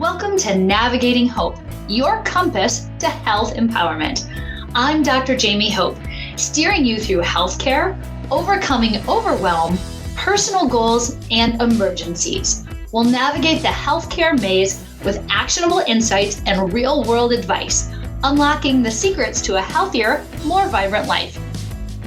Welcome to Navigating Hope, your compass to health empowerment. I'm Dr. Jaime Hope, steering you through healthcare, overcoming overwhelm, personal goals, and emergencies. We'll navigate the healthcare maze with actionable insights and real-world advice, unlocking the secrets to a healthier, more vibrant life.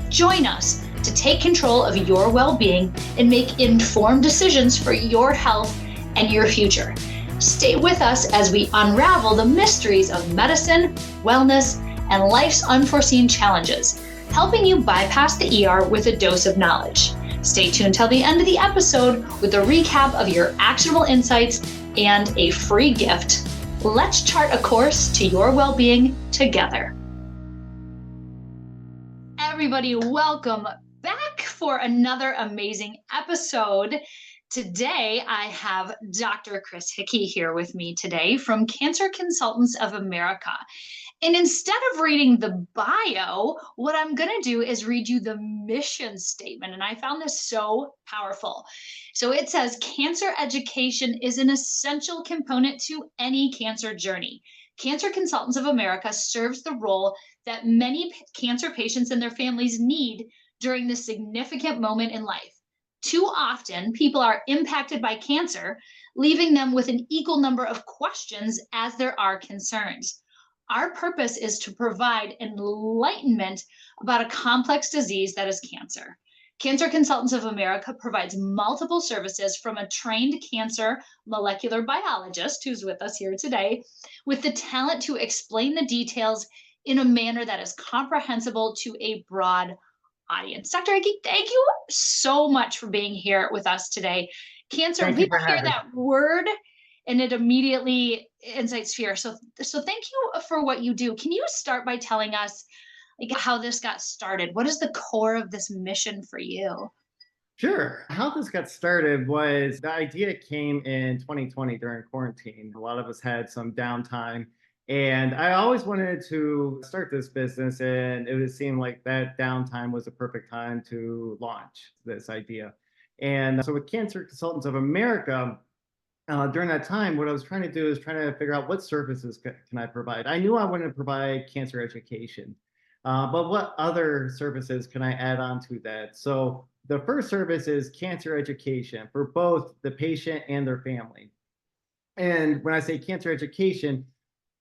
Join us to take control of your well-being and make informed decisions for your health and your future. Stay with us as we unravel the mysteries of medicine, wellness, and life's unforeseen challenges, helping you bypass the ER with a dose of knowledge. Stay tuned till the end of the episode with a recap of your actionable insights and a free gift. Let's chart a course to your well-being together. Everybody, welcome back for another amazing episode. Today, I have Dr. Chris Hickey here with me today from Cancer Consultants of America. And instead of reading the bio, what I'm going to do is read you the mission statement. And I found this so powerful. So it says, cancer education is an essential component to any cancer journey. Cancer Consultants of America serves the role that many cancer patients and their families need during this significant moment in life. Too often, people are impacted by cancer, leaving them with an equal number of questions as there are concerns. Our purpose is to provide enlightenment about a complex disease that is cancer. Cancer Consultants of America provides multiple services from a trained cancer molecular biologist, who's with us here today, with the talent to explain the details in a manner that is comprehensible to a broad audience. Dr. Hickey, thank you so much for being here with us today. Cancer, people hear that word and it immediately incites fear. So thank you for what you do. Can you start by telling us how this got started? What is the core of this mission for you? Sure. How this got started was the idea came in 2020 during quarantine. A lot of us had some downtime. And I always wanted to start this business, and it would seem like that downtime was a perfect time to launch this idea. And so with Cancer Consultants of America, during that time, what I was trying to do is trying to figure out what services can I provide. I knew I wanted to provide cancer education, but what other services can I add on to that? So the first service is cancer education for both the patient and their family. And when I say cancer education,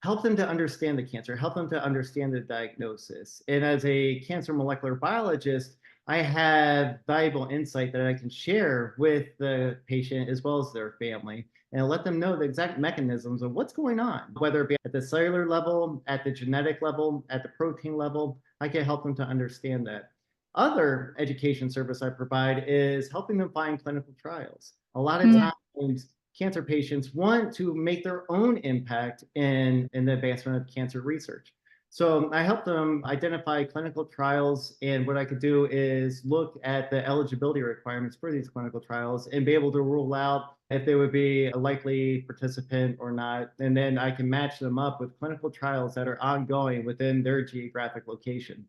help them to understand the cancer, help them to understand the diagnosis. And as a cancer molecular biologist, I have valuable insight that I can share with the patient as well as their family and let them know the exact mechanisms of what's going on, whether it be at the cellular level, at the genetic level, at the protein level. I can help them to understand that. Other education service I provide is helping them find clinical trials. A lot of times, cancer patients want to make their own impact in the advancement of cancer research. So I help them identify clinical trials, and what I could do is look at the eligibility requirements for these clinical trials and be able to rule out if they would be a likely participant or not. And then I can match them up with clinical trials that are ongoing within their geographic location.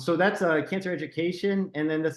So that's cancer education. And then the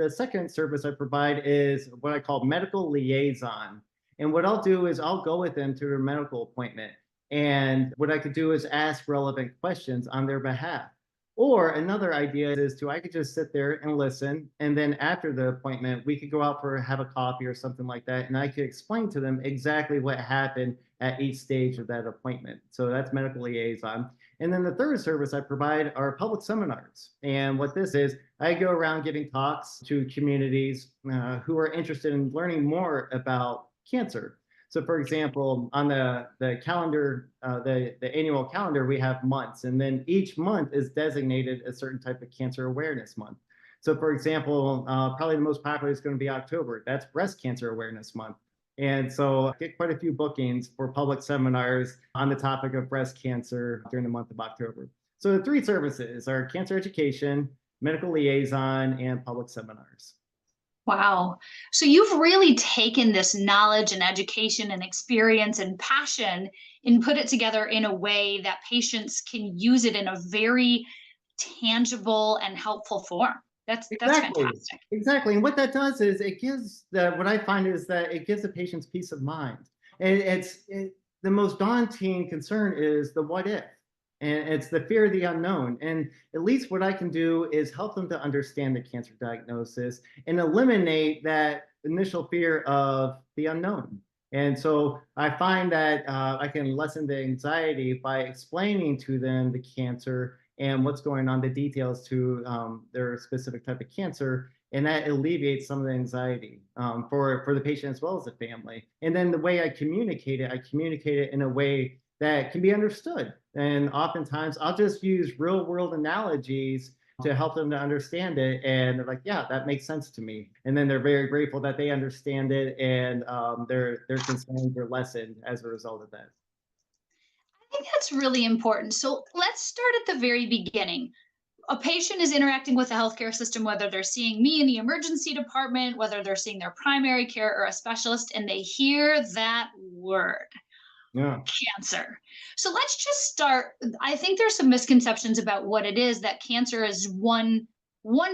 second service I provide is what I call medical liaison. And what I'll do is I'll go with them to their medical appointment. And what I could do is ask relevant questions on their behalf. Or another idea is I could just sit there and listen. And then after the appointment, we could go out for have a coffee or something like that. And I could explain to them exactly what happened at each stage of that appointment. So that's medical liaison. And then the third service I provide are public seminars. And what this is, I go around giving talks to communities who are interested in learning more about cancer. So for example, on the calendar, the annual calendar, we have months, and then each month is designated a certain type of cancer awareness month. So for example, probably the most popular is going to be October. That's Breast Cancer Awareness Month. And so I get quite a few bookings for public seminars on the topic of breast cancer during the month of October. So the three services are cancer education, medical liaison, and public seminars. Wow. So you've really taken this knowledge and education and experience and passion and put it together in a way that patients can use it in a very tangible and helpful form. That's fantastic. Exactly. And what that does is it gives what I find is that it gives the patients peace of mind. and the most daunting concern is the what if. And it's the fear of the unknown. And at least what I can do is help them to understand the cancer diagnosis and eliminate that initial fear of the unknown. And so I find that I can lessen the anxiety by explaining to them the cancer and what's going on, the details to their specific type of cancer, and that alleviates some of the anxiety for the patient as well as the family. And then the way I communicate it in a way that can be understood. And oftentimes I'll just use real world analogies to help them to understand it. And they're like, yeah, that makes sense to me. And then they're very grateful that they understand it, and their concerns are lessened as a result of that. I think that's really important. So let's start at the very beginning. A patient is interacting with the healthcare system, whether they're seeing me in the emergency department, whether they're seeing their primary care or a specialist, and they hear that word, Yeah. cancer. So let's just start. I think there's some misconceptions about what it is, that cancer is one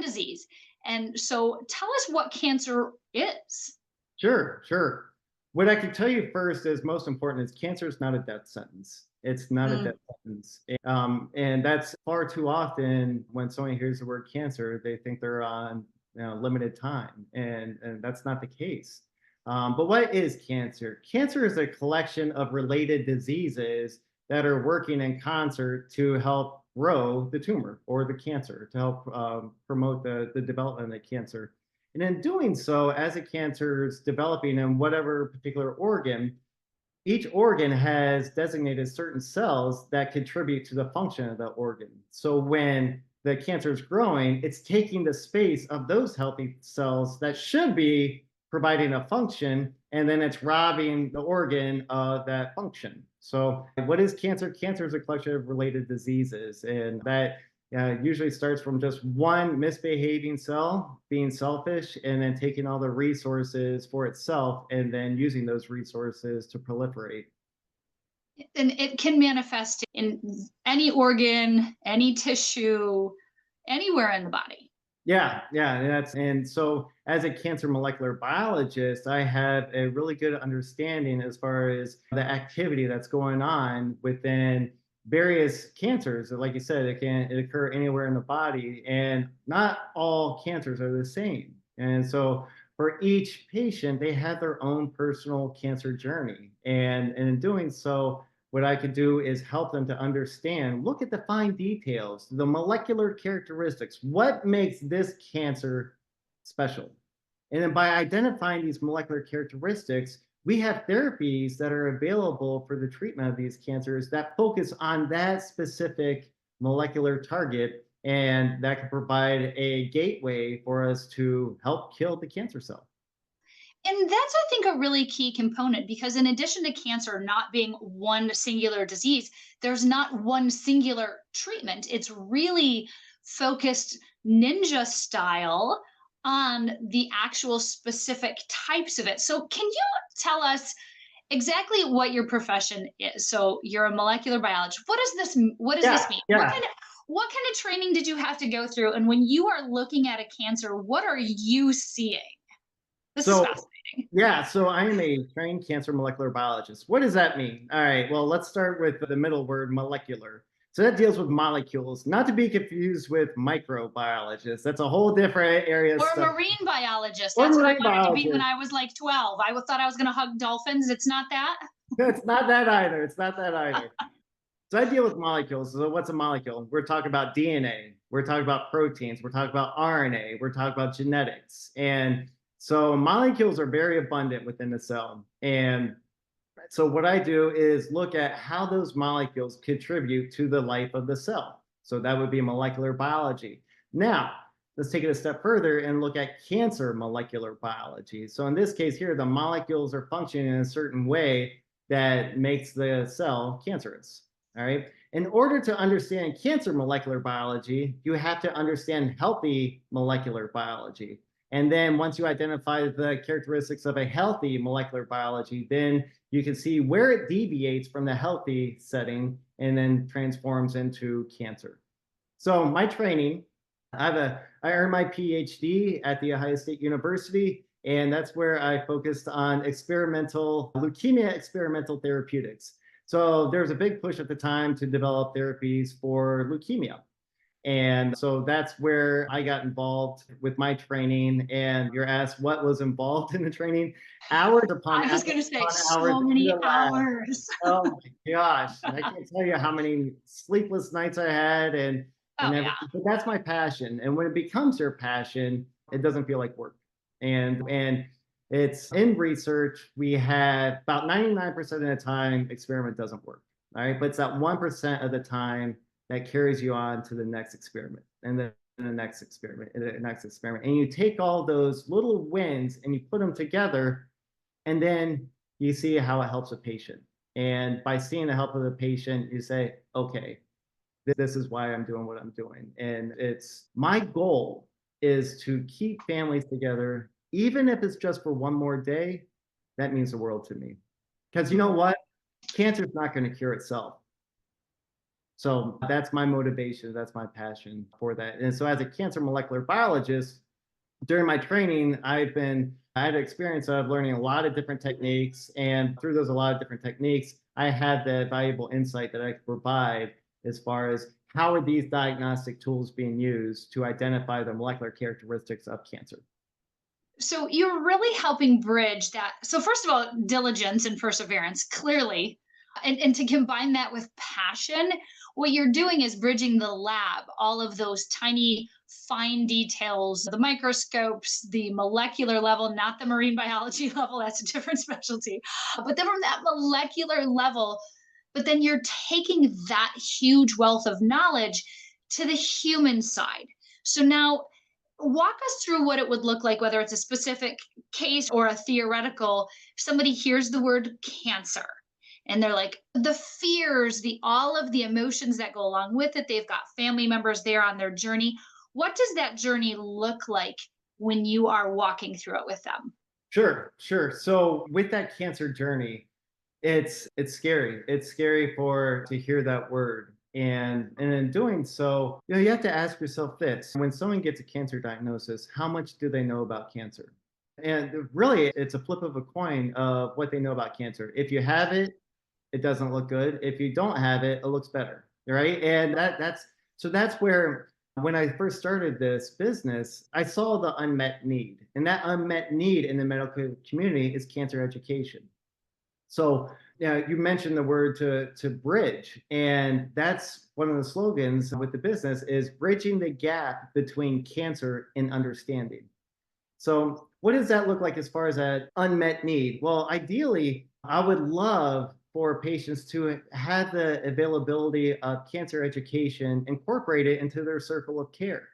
disease. And so tell us what cancer is. Sure. What I can tell you first is most important is cancer is not a death sentence. It's not a Mm. death sentence. And that's far too often when someone hears the word cancer, they think they're on limited time. And that's not the case. But what is cancer? Cancer is a collection of related diseases that are working in concert to help grow the tumor or the cancer, to help promote the development of cancer. And in doing so, as a cancer is developing in whatever particular organ, each organ has designated certain cells that contribute to the function of the organ. So when the cancer is growing, it's taking the space of those healthy cells that should be providing a function, and then it's robbing the organ of that function. So, what is cancer? Cancer is a collection of related diseases, and that usually starts from just one misbehaving cell being selfish and then taking all the resources for itself and then using those resources to proliferate. And it can manifest in any organ, any tissue, anywhere in the body. Yeah, and so as a cancer molecular biologist, I have a really good understanding as far as the activity that's going on within various cancers. Like you said, it occur anywhere in the body, and not all cancers are the same. And so for each patient, they have their own personal cancer journey, and in doing so, what I could do is help them to understand, look at the fine details, the molecular characteristics, what makes this cancer special. And then by identifying these molecular characteristics, we have therapies that are available for the treatment of these cancers that focus on that specific molecular target, and that can provide a gateway for us to help kill the cancer cell. And that's, I think, a really key component, because in addition to cancer not being one singular disease, there's not one singular treatment. It's really focused ninja style on the actual specific types of it. So can you tell us exactly what your profession is? So you're a molecular biologist. What does Yeah, this mean? yeah. What kind of training did you have to go through? And when you are looking at a cancer, what are you seeing? This is So, fascinating. yeah, so I am a trained cancer molecular biologist. What does that mean? All right, well, let's start with the middle word, molecular. So that deals with molecules, not to be confused with microbiologists. That's a whole different area of Or a stuff. marine biologist. Or That's what I marine wanted to be when biologists. I was like 12. Thought I was going to hug dolphins. It's not that. It's not that either. It's not that either. So I deal with molecules. So what's a molecule? We're talking about DNA. We're talking about proteins. We're talking about RNA. We're talking about genetics. And so molecules are very abundant within the cell. And so what I do is look at how those molecules contribute to the life of the cell. So that would be molecular biology. Now, let's take it a step further and look at cancer molecular biology. So in this case here, the molecules are functioning in a certain way that makes the cell cancerous. All right. In order to understand cancer molecular biology, you have to understand healthy molecular biology. And then once you identify the characteristics of a healthy molecular biology, then you can see where it deviates from the healthy setting and then transforms into cancer. So my training, I earned my PhD at the Ohio State University And that's where I focused on leukemia experimental therapeutics. So there's a big push at the time to develop therapies for leukemia. And so that's where I got involved with my training. And you're asked what was involved in the training. Hours upon I was hours going to say upon hours so in many the lab. hours. Oh my gosh. I can't tell you how many sleepless nights I had and Oh, yeah. everything. But that's my passion. And when it becomes your passion, it doesn't feel like work. And it's in research, we have about 99% of the time experiment doesn't work. All right. But it's that 1% of the time that carries you on to the next experiment and then the next experiment and the next experiment. And you take all those little wins and you put them together, and then you see how it helps a patient. And by seeing the help of the patient, you say, okay, this is why I'm doing what I'm doing. And it's my goal is to keep families together, even if it's just for one more day. That means the world to me. Because you know what? Cancer is not going to cure itself. So that's my motivation. That's my passion for that. And so as a cancer molecular biologist, during my training, I had experience of learning a lot of different techniques. And through those, a lot of different techniques, I had the valuable insight that I could provide as far as how are these diagnostic tools being used to identify the molecular characteristics of cancer. So you're really helping bridge that. So, first of all, diligence and perseverance, clearly. And to combine that with passion, what you're doing is bridging the lab, all of those tiny, fine details, the microscopes, the molecular level, not the marine biology level, that's a different specialty. But then from that molecular level, but then you're taking that huge wealth of knowledge to the human side. So now walk us through what it would look like, whether it's a specific case or a theoretical. Somebody hears the word cancer and they're like, the fears, the all of the emotions that go along with it. They've got family members there on their journey. What does that journey look like when you are walking through it with them? Sure, sure. So with that cancer journey, it's scary. It's scary for to hear that word. And in doing so, you have to ask yourself this. When someone gets a cancer diagnosis, how much do they know about cancer? And really it's a flip of a coin of what they know about cancer. If you have it, it doesn't look good. If you don't have it, it looks better. Right. And that's where when I first started this business, I saw the unmet need. And that unmet need in the medical community is cancer education. So you mentioned the word to bridge, and that's one of the slogans with the business is bridging the gap between cancer and understanding. So what does that look like as far as that unmet need? Well, ideally, I would love for patients to have the availability of cancer education incorporated into their circle of care.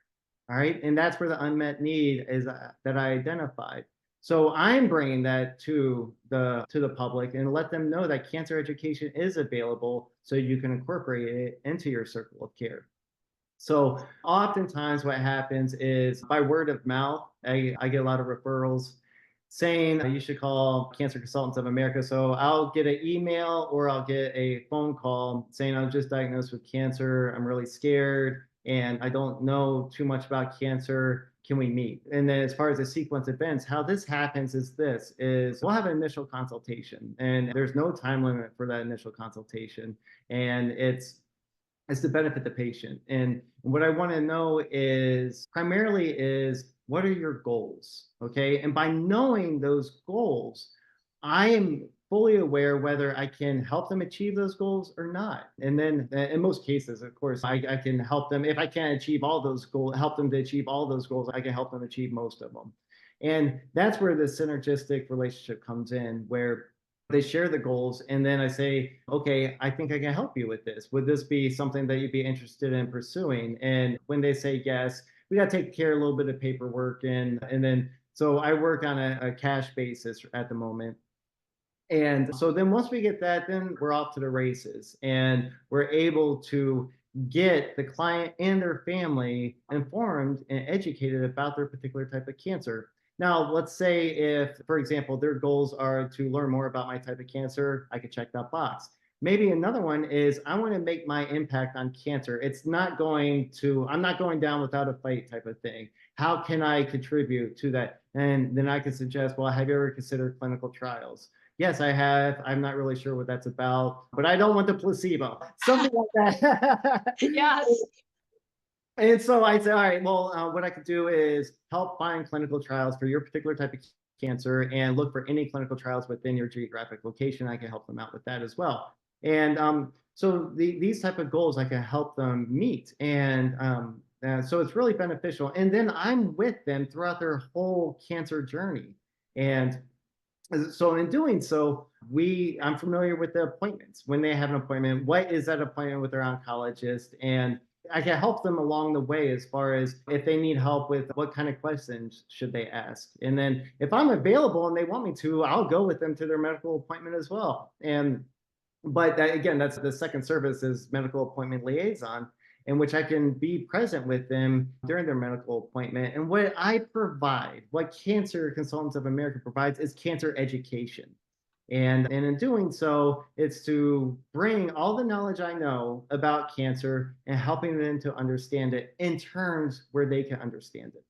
All right. And that's where the unmet need is that I identified. So I'm bringing that to the public and let them know that cancer education is available so you can incorporate it into your circle of care. So oftentimes what happens is by word of mouth, I get a lot of referrals saying you should call Cancer Consultants of America. So I'll get an email or I'll get a phone call saying I'm just diagnosed with cancer. I'm really scared and I don't know too much about cancer. Can we meet? And then as far as the sequence of events, how this happens is we'll have an initial consultation and there's no time limit for that initial consultation. And it's to benefit the patient. And what I want to know is primarily is what are your goals? Okay. And by knowing those goals, I am fully aware whether I can help them achieve those goals or not. And then in most cases, of course, I can help them. If I can't achieve all those goals, help them to achieve all those goals, I can help them achieve most of them. And that's where the synergistic relationship comes in, where they share the goals and then I say, okay, I think I can help you with this. Would this be something that you'd be interested in pursuing? And when they say yes, we got to take care of a little bit of paperwork and then so I work on a cash basis at the moment. And so then once we get that, then we're off to the races and we're able to get the client and their family informed and educated about their particular type of cancer. Now, let's say if, for example, their goals are to learn more about my type of cancer, I could check that box. Maybe another one is I want to make my impact on cancer. I'm not going down without a fight type of thing. how can I contribute to that? And then I can suggest, well, have you ever considered clinical trials? Yes, I have. I'm not really sure what that's about, but I don't want the placebo. Something like that. Yes. And so I said, all right, well, what I could do is help find clinical trials for your particular type of cancer and look for any clinical trials within your geographic location. I can help them out with that as well. And so these type of goals I can help them meet. And so it's really beneficial. And then I'm with them throughout their whole cancer journey. And so in doing so, I'm familiar with the appointments. When they have an appointment, what is that appointment with their oncologist? And I can help them along the way as far as if they need help with what kind of questions should they ask. And then if I'm available and they want me to, I'll go with them to their medical appointment as well. And but that, again, that's the second service is medical appointment liaison, in which I can be present with them during their medical appointment. And what I provide, what Cancer Consultants of America provides, is cancer education. And in doing so, it's to bring all the knowledge I know about cancer and helping them to understand it in terms where they can understand it.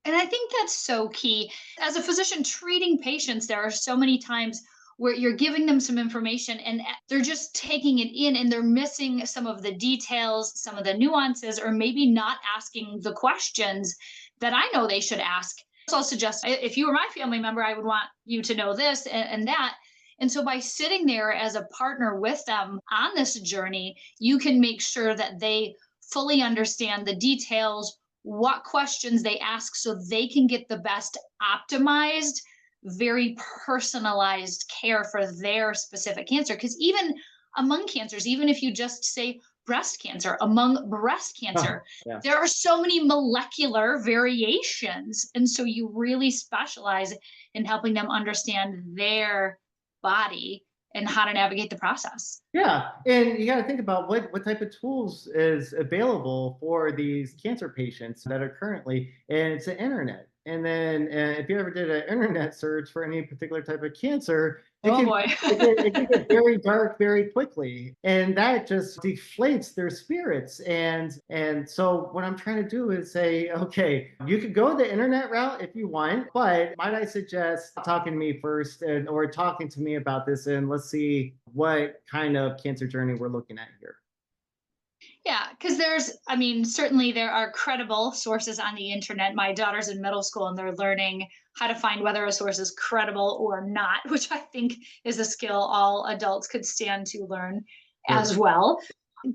And I think that's so key. As a physician treating patients, there are so many times where you're giving them some information and they're just taking it in and they're missing some of the details, some of the nuances, or maybe not asking the questions that I know they should ask. So I'll suggest if you were my family member, I would want you to know this and that. And so by sitting there as a partner with them on this journey, you can make sure that they fully understand the details, what questions they ask so they can get the best optimized, very personalized care for their specific cancer. Because even among cancers, even if you just say breast cancer, among breast Oh, cancer, yeah. there are so many molecular variations. And so you really specialize in helping them understand their body and how to navigate the process. Yeah, and you got to think about what type of tools is available for these cancer patients that are currently, and it's the internet. And then if you ever did an internet search for any particular type of cancer, it Oh can boy. it can get very dark very quickly, and that just deflates their spirits. And so what I'm trying to do is say, okay, you could go the internet route if you want, but might I suggest talking to me first, and or talking to me about this, and let's see what kind of cancer journey we're looking at here. Yeah, because I mean, certainly there are credible sources on the internet. My daughter's in middle school and they're learning how to find whether a source is credible or not, which I think is a skill all adults could stand to learn Sure. as well.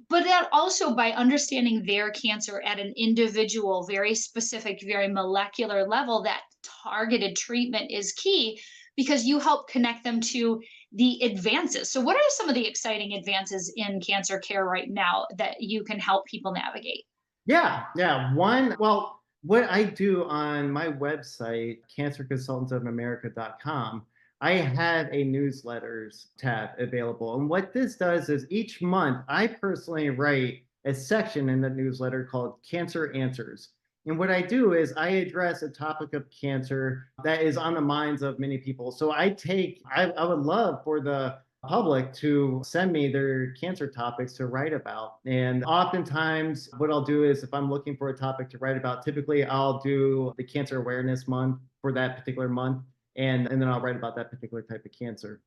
But that also by understanding their cancer at an individual, very specific, very molecular level, that targeted treatment is key because you help connect them to the advances. So, what are some of the exciting advances in cancer care right now that you can help people navigate? Yeah, yeah. Well, what I do on my website, cancerconsultantsofamerica.com, I have a newsletters tab available. And what this does is each month I personally write a section in the newsletter called Cancer Answers. And what I do is I address a topic of cancer that is on the minds of many people. So I would love for the public to send me their cancer topics to write about. And oftentimes, what I'll do is if I'm looking for a topic to write about, typically I'll do the Cancer Awareness Month for that particular month. And then I'll write about that particular type of cancer.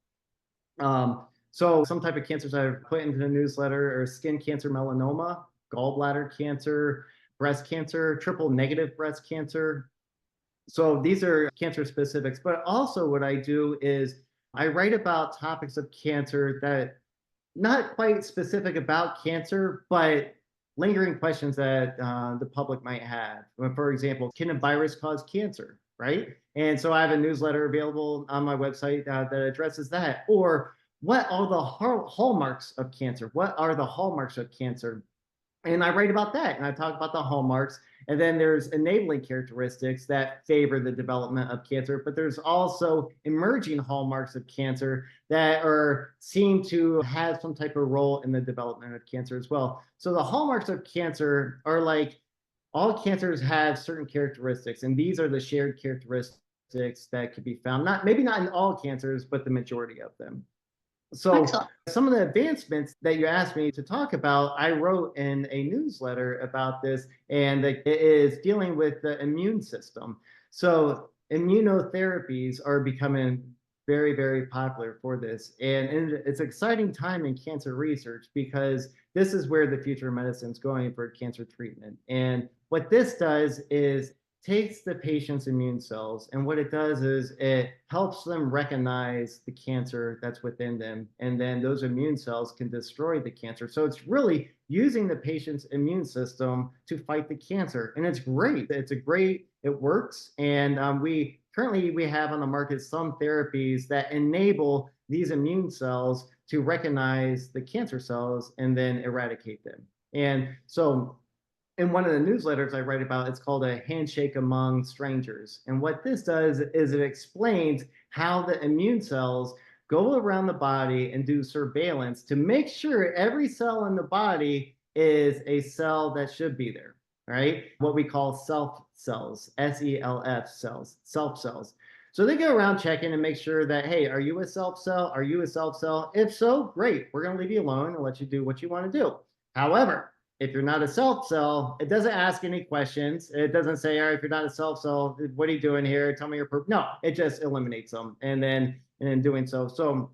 So some type of cancers I've put into the newsletter are skin cancer, melanoma, gallbladder cancer, breast cancer, triple negative breast cancer. So these are cancer specifics, but also what I do is I write about topics of cancer that not quite specific about cancer, but lingering questions that the public might have. For example, can a virus cause cancer? Right. And so I have a newsletter available on my website that addresses that. Or what are the hallmarks of cancer? What are the hallmarks of cancer? And I write about that and I talk about the hallmarks. And then there's enabling characteristics that favor the development of cancer, but there's also emerging hallmarks of cancer that are seem to have some type of role in the development of cancer as well. So the hallmarks of cancer are like all cancers have certain characteristics, and these are the shared characteristics that could be found, not maybe not in all cancers, but the majority of them. So Excellent. some of the advancements that you asked me to talk about, I wrote in a newsletter about this, and it is dealing with the immune system. So immunotherapies are becoming very, very popular for this. And it's an exciting time in cancer research because this is where the future of medicine is going for cancer treatment. And what this does is takes the patient's immune cells, and what it does is it helps them recognize the cancer that's within them, and then those immune cells can destroy the cancer. So it's really using the patient's immune system to fight the cancer, and it's great. It works. And we currently we have on the market some therapies that enable these immune cells to recognize the cancer cells and then eradicate them. And so in one of the newsletters I write about, it's called a handshake among strangers. And what this does is it explains how the immune cells go around the body and do surveillance to make sure every cell in the body is a cell that should be there, right? What we call self cells, SELF cells, self cells. So they go around checking and make sure that, hey, are you a self cell? Are you a self cell? If so, great. We're going to leave you alone and let you do what you want to do. However, if you're not a self cell, it doesn't ask any questions. It doesn't say, all right, if you're not a self cell, what are you doing here? Tell me your purpose. No, it just eliminates them. And then in doing so. So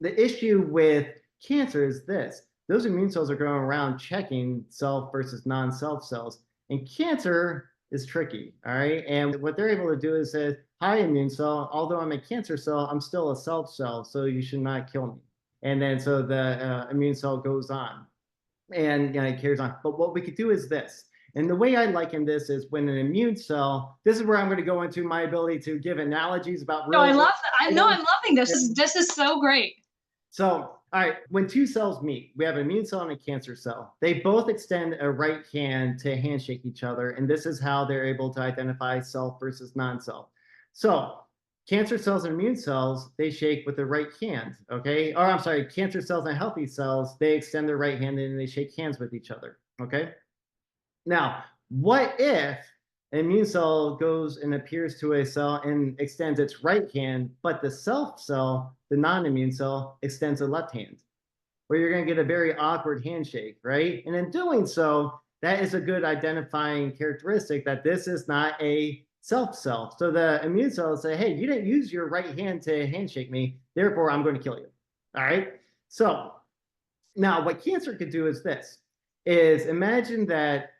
the issue with cancer is this: those immune cells are going around checking self versus non-self cells. And cancer is tricky. All right. And what they're able to do is say, hi, immune cell, although I'm a cancer cell, I'm still a self cell. So you should not kill me. And then so the immune cell goes on and it carries on. But what we could do is this. And the way I liken this is when an immune cell, this is where I'm going to go into my ability to give analogies about No, I real love world that. I know I'm items. loving this. This is so great. So, all right, when two cells meet, we have an immune cell and a cancer cell. They both extend a right hand to handshake each other. And this is how they're able to identify self versus non-self. So cancer cells and immune cells, they shake with the right hand, okay? Or I'm sorry, cancer cells and healthy cells, they extend their right hand and they shake hands with each other, okay? Now, what if an immune cell goes and appears to a cell and extends its right hand, but the self cell, the non-immune cell, extends a left hand? Where you're going to get a very awkward handshake, right? And in doing so, that is a good identifying characteristic that this is not a self cell. So the immune cells say, hey, you didn't use your right hand to handshake me, therefore I'm going to kill you. All right. So now what cancer could do is this: is imagine that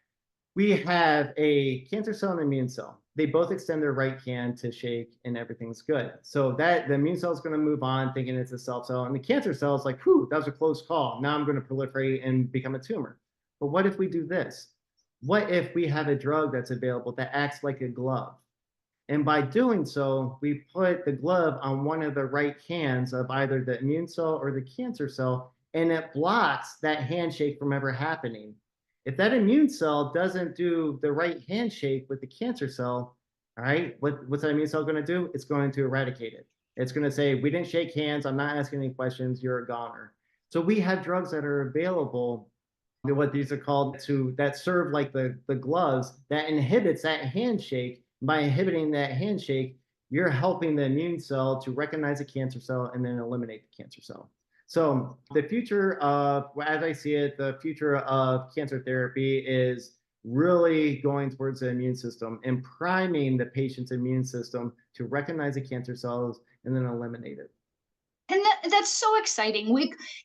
we have a cancer cell and immune cell. They both extend their right hand to shake and everything's good. So that the immune cell is going to move on thinking it's a self cell. And the cancer cell is like, whew, that was a close call. Now I'm going to proliferate and become a tumor. But what if we do this? What if we have a drug that's available that acts like a glove? And by doing so, we put the glove on one of the right hands of either the immune cell or the cancer cell, and it blocks that handshake from ever happening. If that immune cell doesn't do the right handshake with the cancer cell, all right, what's that immune cell going to do? It's going to eradicate it. It's going to say, we didn't shake hands. I'm not asking any questions. You're a goner. So we have drugs that are available, what these are called, to that serve like the gloves that inhibits that handshake. By inhibiting that handshake, you're helping the immune cell to recognize a cancer cell and then eliminate the cancer cell. So the future of, as I see it, the future of cancer therapy is really going towards the immune system and priming the patient's immune system to recognize the cancer cells and then eliminate it. And that's so exciting.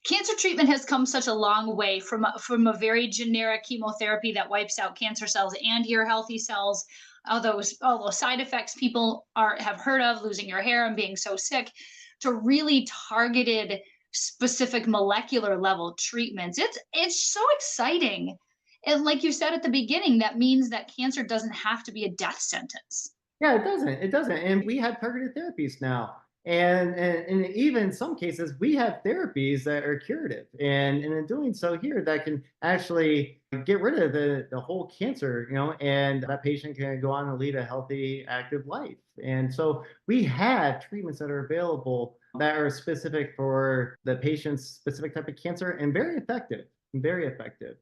Cancer treatment has come such a long way from a very generic chemotherapy that wipes out cancer cells and your healthy cells. All those side effects people are have heard of, losing your hair and being so sick, to really targeted, specific molecular level treatments. It's so exciting. And like you said at the beginning, that means that cancer doesn't have to be a death sentence. Yeah, it doesn't. It doesn't. And we have targeted therapies now. And even in some cases, we have therapies that are curative. And in doing so here, that can actually get rid of the whole cancer, and that patient can go on and lead a healthy, active life. And so we have treatments that are available that are specific for the patient's specific type of cancer and very effective, very effective.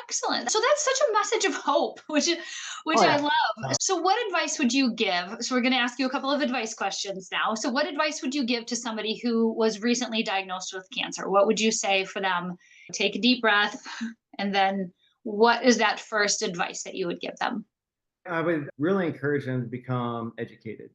Excellent. So that's such a message of hope, which Oh I yeah. love. Uh, So what advice would you give? So we're going to ask you a couple of advice questions now. So what advice would you give to somebody who was recently diagnosed with cancer? What would you say for them? Take a deep breath, and then what is that first advice that you would give them? I would really encourage them to become Mm, educated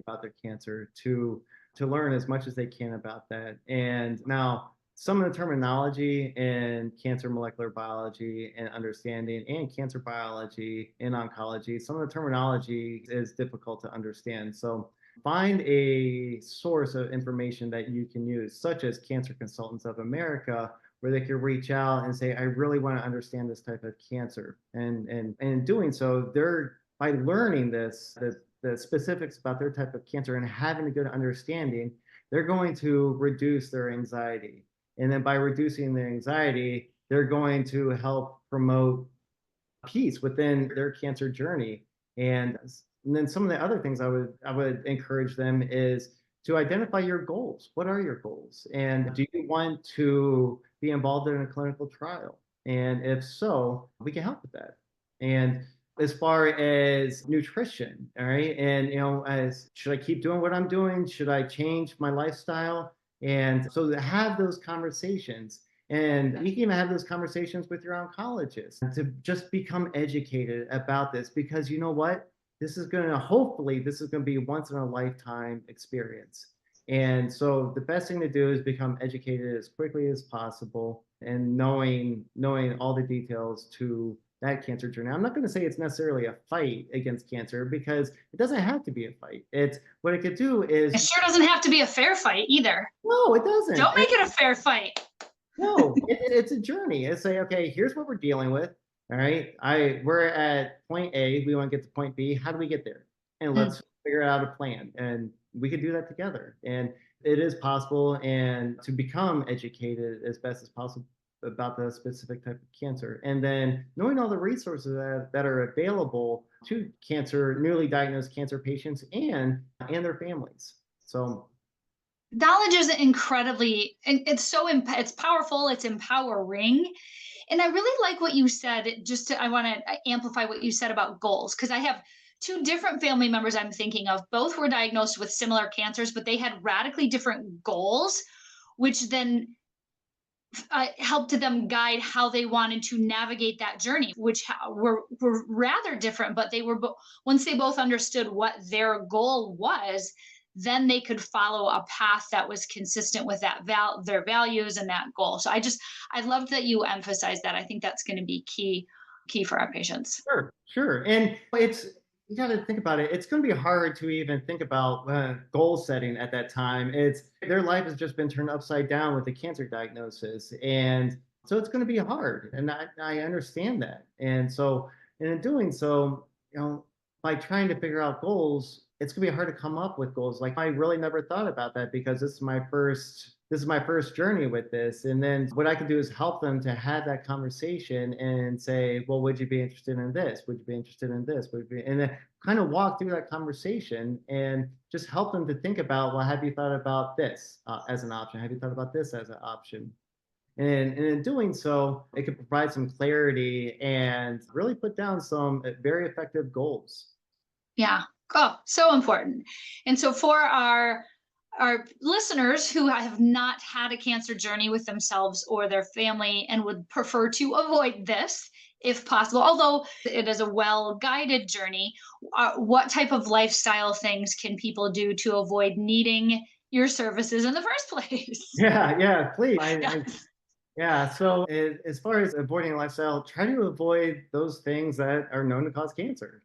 about their cancer, to learn as much as they can about that. And now some of the terminology in cancer molecular biology and understanding and cancer biology and oncology, some of the terminology is difficult to understand. So find a source of information that you can use, such as Cancer Consultants of America, where they could reach out and say, I really want to understand this type of cancer. And in doing so, they're by learning the specifics about their type of cancer and having a good understanding, they're going to reduce their anxiety. And then by reducing their anxiety, they're going to help promote peace within their cancer journey. And then some of the other things I would encourage them is to identify your goals. What are your goals? And do you want to be involved in a clinical trial? And if so, we can help with that. And as far as nutrition, all right, and as should I keep doing what I'm doing? Should I change my lifestyle? And so to have those conversations, and you can even have those conversations with your oncologist to just become educated about this, because you know what? This is going to be once in a lifetime experience. And so the best thing to do is become educated as quickly as possible and knowing all the details to that cancer journey. I'm not going to say it's necessarily a fight against cancer, because it doesn't have to be a fight. It's what it could do it is sure doesn't have to be a fair fight either. no, it doesn't. Don't make it a fair fight. No, it's a journey. It's say, okay, here's what we're dealing with. All right, we're at point A. We want to get to point B. How do we get there? And Mm. let's figure out a plan. And we could do that together. And it is possible. And to become educated as best as possible about the specific type of cancer, and then knowing all the resources that are available to newly diagnosed cancer patients and their families. So Knowledge is incredibly, and it's powerful, it's empowering. And I really like what you said. I want to amplify what you said about goals, because I have two different family members I'm thinking of. Both were diagnosed with similar cancers, but they had radically different goals, which then helped them guide how they wanted to navigate that journey, which were rather different. But once they both understood what their goal was, then they could follow a path that was consistent with their values and that goal. So I loved that you emphasized that. I think that's going to be key for our patients. sure, sure. And you got to think about it. It's going to be hard to even think about goal setting at that time. It's their life has just been turned upside down with the cancer diagnosis, and so it's going to be hard. And I understand that. And so, in doing so, by trying to figure out goals, it's going to be hard to come up with goals. Like I really never thought about that, because this is my first journey with this. And then what I could do is help them to have that conversation and say, well, would you be interested in this? Would you be interested in this? And then kind of walk through that conversation and just help them to think about, well, have you thought about this as an option? Have you thought about this as an option? And in doing so, it could provide some clarity and really put down some very effective goals. Yeah. Oh, so important. And so for our listeners who have not had a cancer journey with themselves or their family and would prefer to avoid this if possible, although it is a well guided journey, what type of lifestyle things can people do to avoid needing your services in the first place? Yeah, please. Yeah. Yeah. So as far as avoiding lifestyle, try to avoid those things that are known to cause cancer,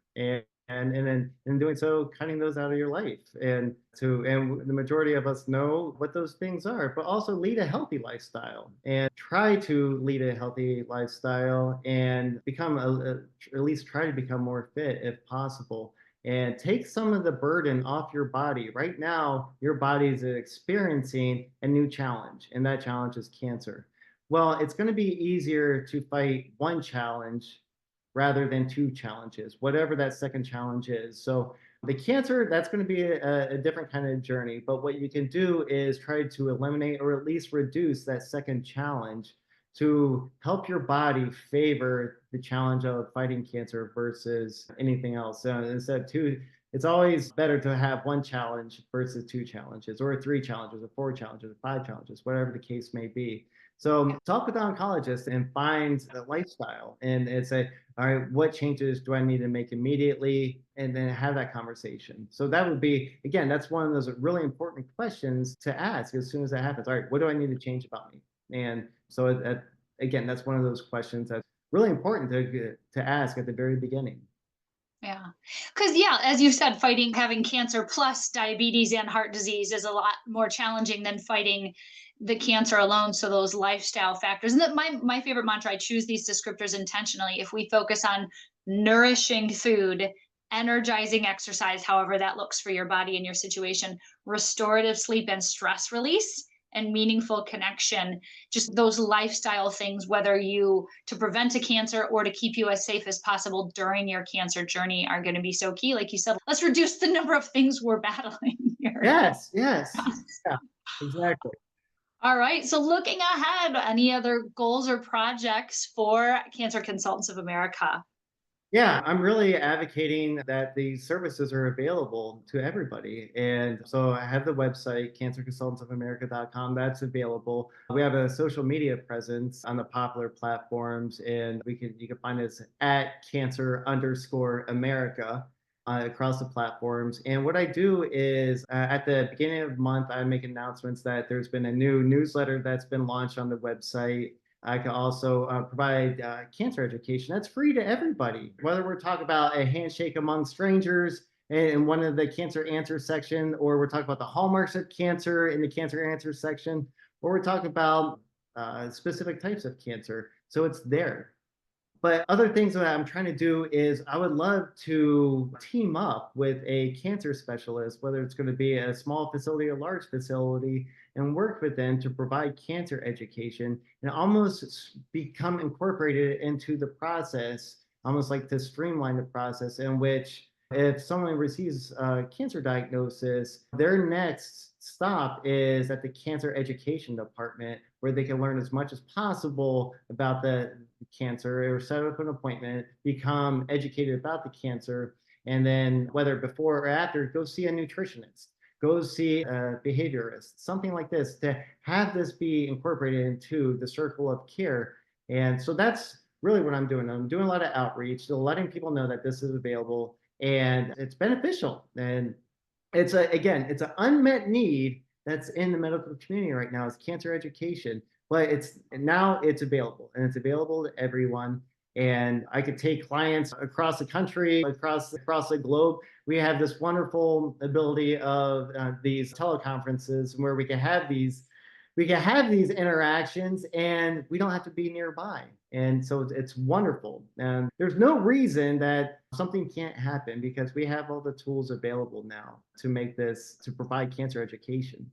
and then in doing so, cutting those out of your life. And the majority of us know what those things are, but also lead a healthy lifestyle and try to lead a healthy lifestyle and at least try to become more fit if possible. And take some of the burden off your body. Right now, your body is experiencing a new challenge, and that challenge is cancer. Well, it's going to be easier to fight one challenge rather than two challenges, whatever that second challenge is. So the cancer, that's going to be a different kind of journey. But what you can do is try to eliminate or at least reduce that second challenge to help your body favor the challenge of fighting cancer versus anything else. So instead, two, it's always better to have one challenge versus two challenges, or three challenges, or four challenges, or five challenges, whatever the case may be. So talk with the oncologist and find the lifestyle and say, all right, what changes do I need to make immediately? And then have that conversation. So that would be, again, that's one of those really important questions to ask as soon as that happens. All right, what do I need to change about me? And so again, that's one of those questions that's really important to ask at the very beginning. Yeah. Because, yeah, as you said, fighting having cancer plus diabetes and heart disease is a lot more challenging than fighting the cancer alone. So those lifestyle factors. And that my favorite mantra, I choose these descriptors intentionally. If we focus on nourishing food, energizing exercise, however that looks for your body and your situation, restorative sleep and stress release and meaningful connection, just those lifestyle things, whether you to prevent a cancer or to keep you as safe as possible during your cancer journey, are going to be so key. Like you said, let's reduce the number of things we're battling here. Yes, yes. Yeah, exactly. All right. So, looking ahead, any other goals or projects for Cancer Consultants of America? Yeah, I'm really advocating that these services are available to everybody. And so I have the website, cancerconsultantsofamerica.com, that's available. We have a social media presence on the popular platforms, and you can find us at cancer_America across the platforms. And what I do is at the beginning of the month, I make announcements that there's been a new newsletter that's been launched on the website. I can also provide cancer education that's free to everybody, whether we're talking about a handshake among strangers in one of the cancer answer section, or we're talking about the hallmarks of cancer in the cancer answer section, or we're talking about specific types of cancer. So it's there. But other things that I'm trying to do is I would love to team up with a cancer specialist, whether it's going to be a small facility or large facility, and work with them to provide cancer education and almost become incorporated into the process, almost like to streamline the process in which if someone receives a cancer diagnosis, their next stop is at the cancer education department where they can learn as much as possible about the cancer or set up an appointment, become educated about the cancer, and then whether before or after, go see a nutritionist, go see a behaviorist, something like this, to have this be incorporated into the circle of care. And so that's really what I'm doing. I'm doing a lot of outreach, so letting people know that this is available and it's beneficial. And it's an unmet need that's in the medical community right now is cancer education, but it's available and it's available to everyone. And I could take clients across the country, across the globe. We have this wonderful ability of these teleconferences where we can have these interactions and we don't have to be nearby. And so it's wonderful. And there's no reason that something can't happen because we have all the tools available now to provide cancer education.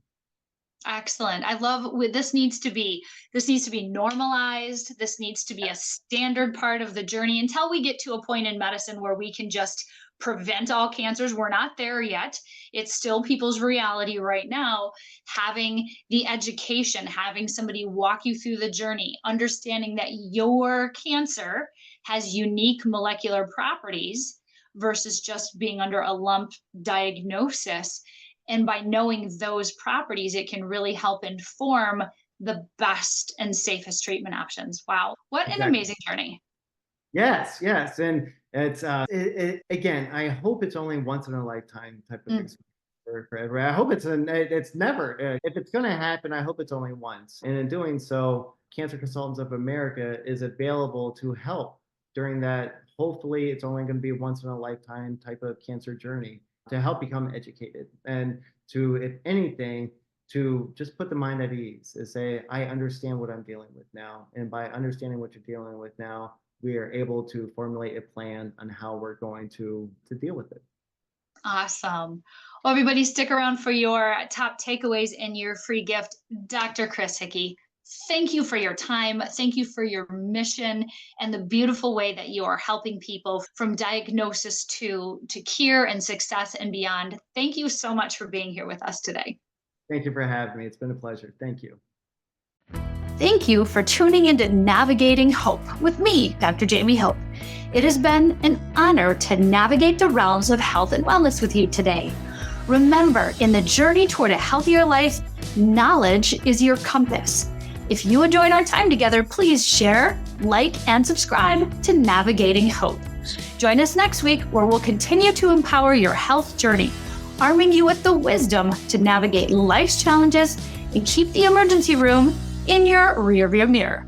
Excellent. I love this needs to be normalized. This needs to be a standard part of the journey until we get to a point in medicine where we can just prevent all cancers. We're not there yet. It's still people's reality right now. Having the education, having somebody walk you through the journey, understanding that your cancer has unique molecular properties versus just being under a lump diagnosis, and by knowing those properties, it can really help inform the best and safest treatment options. Wow. What an Exactly. amazing journey. Yes, yes. And again, I hope it's only once in a lifetime type of Mm. experience for everyone. I hope it's never, if it's going to happen, I hope it's only once. And in doing so, Cancer Consultants of America is available to help during that. Hopefully, it's only going to be once in a lifetime type of cancer journey to help become educated and to, if anything, to just put the mind at ease and say, I understand what I'm dealing with now. And by understanding what you're dealing with now, we are able to formulate a plan on how we're going to deal with it. Awesome. Well, everybody, stick around for your top takeaways and your free gift. Dr. Chris Hickey, thank you for your time. Thank you for your mission and the beautiful way that you are helping people from diagnosis to cure and success and beyond. Thank you so much for being here with us today. Thank you for having me. It's been a pleasure. Thank you. Thank you for tuning into Navigating Hope with me, Dr. Jaime Hope. It has been an honor to navigate the realms of health and wellness with you today. Remember, in the journey toward a healthier life, knowledge is your compass. If you enjoyed our time together, please share, like, and subscribe to Navigating Hope. Join us next week where we'll continue to empower your health journey, arming you with the wisdom to navigate life's challenges and keep the emergency room in your rearview mirror.